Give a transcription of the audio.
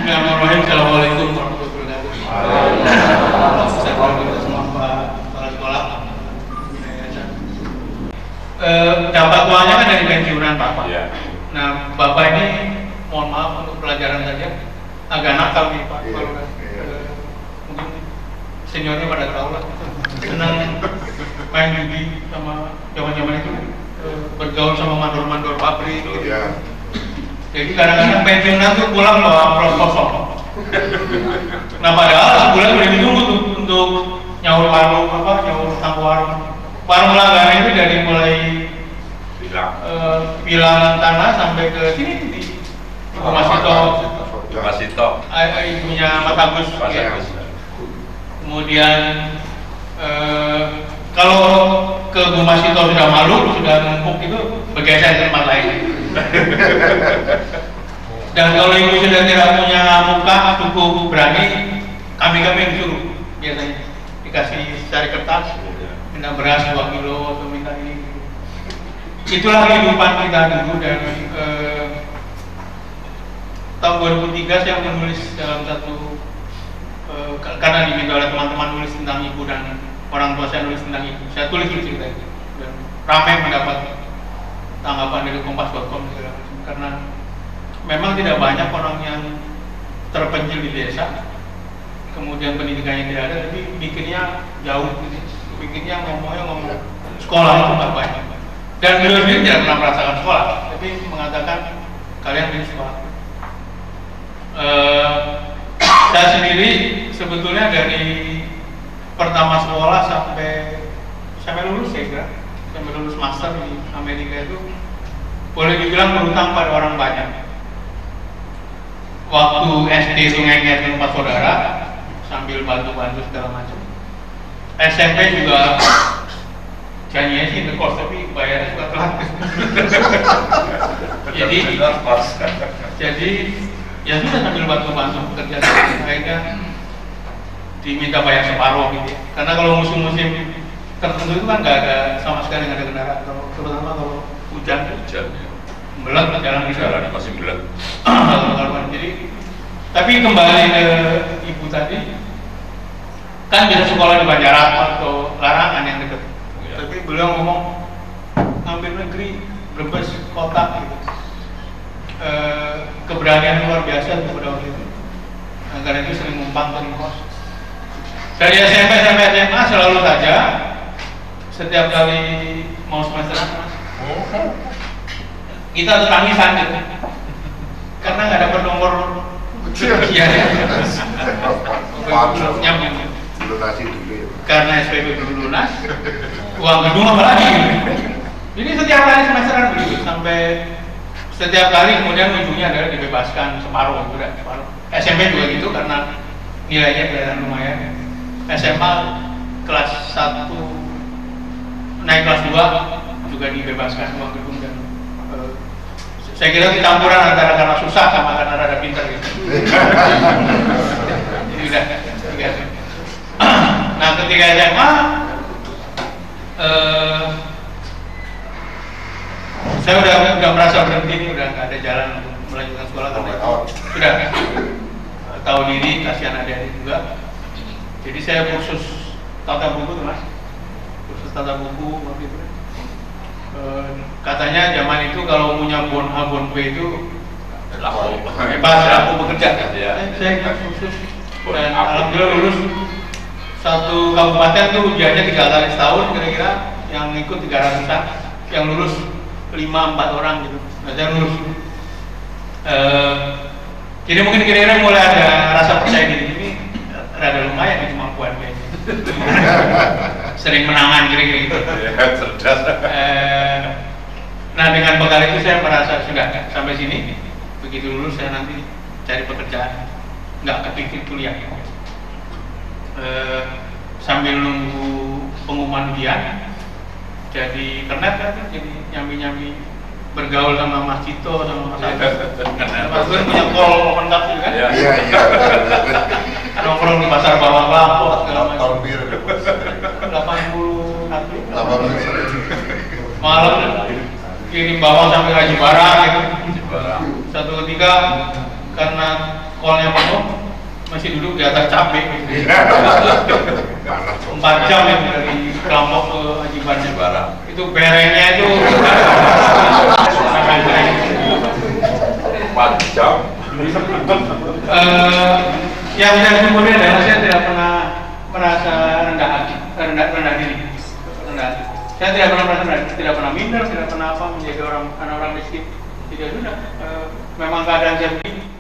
Bismillahirrahmanirrahim. Assalamualaikum warahmatullahi wabarakatuh. Saya berterima kasih sama Pak Kepala Sekolah. Dampak tuanya kan dari pensiunan Pak. Ya. Nah, Bapak ini mohon maaf untuk pelajaran saja agak nakal nih Pak. Kalau mungkin seniornya pada tahu lah. Senang main judi sama zaman-zaman itu, bergaul sama mandor-mandor pabrik gitu. Ya. Jadi kadang-kadang pensiunan tuh pulang bawa amplop kosong. Nah padahal sebulan udah ditunggu tuh untuk nyaur warung nyaur warung. Warung langganan itu dari mulai bilang tanah sampai ke sini di Mas Sito, ibunya Mas Agus. Ya. Kemudian kalau ke Bu Mas Sito sudah malu, sudah numpuk itu bergeser ke tempat lain. Dan kalau ibu sudah tidak punya muka cukup berani, kami yang disuruh biasanya dikasih cari kertas, minta beras 2 kilo atau minta ini. Itulah kehidupan kita dulu. Dan tahun 2003 saya menulis dalam satu karena diminta oleh teman-teman nulis tentang ibu dan orang tua saya nulis tentang ibu. Saya tulis itu cerita itu dan ramai mendapat tanggapan dari kompas.com karena memang tidak banyak orang yang terpencil di desa, kemudian pendidikannya tidak ada, tapi bikinnya jauh, bikinnya ngomong sekolah itu nggak banyak. Dan beliau sendiri tidak pernah merasakan sekolah, tapi mengatakan kalian ini sekolah. Saya sendiri sebetulnya dari pertama sekolah sampai lulus ya kira. Sampai lulus master di Amerika itu boleh dibilang berutang pada orang banyak. Waktu SD itu ngenget 4 saudara sambil bantu-bantu segala macam. SMP juga janjinya sih ngekos tapi bayarnya suka telat. jadi ya sudah sambil bantu-bantu bekerja akhirnya diminta bayar separuh gitu. Karena kalau musim-musim tertentu itu kan nggak ada sama sekali, nggak ada kendaraan, terutama kalau hujan ya. Belat jalan masih belat. Jadi tapi kembali ke ibu tadi, kan bisa sekolah di Banjaran atau Larangan yang dekat. Ya. Tapi beliau ngomong ngambil negeri Brebes kota gitu. Keberanian luar biasa pada waktu itu. Nah, karena itu sering numpang sering kos. Dari SMP sampai SMA selalu saja setiap kali mau semesteran Mas, kita tuh tangisan gitu karena nggak dapat nomor ujian nyambung lunasi dulu ya. Karena SPP belum lunas, uang gedung apa lagi gitu. Jadi setiap kali semesteran begitu sampai setiap kali kemudian ujungnya adalah dibebaskan separuh. SMP juga gitu karena nilainya kelihatan lumayan. SMA kelas 1 naik kelas 2 juga dibebaskan uang gedung dan saya kira campuran antara karena susah sama karena rada pintar gitu. Jadi udah tiga. Nah ketika SMA saya udah merasa berhenti nih, udah nggak ada jalan untuk melanjutkan sekolah karena sudah tahu diri, kasihan adik-adik juga. Jadi saya kursus tata buku tuh Mas, kursus tata buku waktu itu. Katanya zaman itu kalau punya bon A bon B itu bebas laku bekerja. Saya kursus dan alhamdulillah lulus. Satu kabupaten tuh ujiannya 3 kali setahun kira-kira, yang ikut 300-an, yang lulus 5-4 orang gitu. Nah saya lulus. Jadi mungkin kira-kira mulai ada rasa percaya diri ini, rada lumayan itu kemampuan kayaknya. Sering menangan kira-kira gitu. Cerdas. Nah dengan bekal itu saya merasa sudah sampai sini. Begitu lulus saya nanti cari pekerjaan, nggak kepikir kuliah. Sambil nunggu pengumuman ujian, jadi kernet kan, jadi nyambi-nyambi bergaul sama Mas Cito sama Mas Agus. Mas Agus punya call open cup juga kan? Iya. Nongkrong di pasar bawah Lampok segala macam. Tahun bir 81 80 malam kirim bawang sampai Haji Barang gitu. Satu ketika karena call-nya penuh masih duduk di atas cabe. Panas. 4 jam ya dari kelompok ke Aji Barang. Itu berengnya itu 4 jam. Yang saya kemudian adalah saya tidak pernah merasa rendah hati, rendah diri. Saya tidak pernah merasa rendah, tidak pernah minder, tidak pernah apa menjadi orang miskin. Tidak sudah. Memang keadaan saya begini.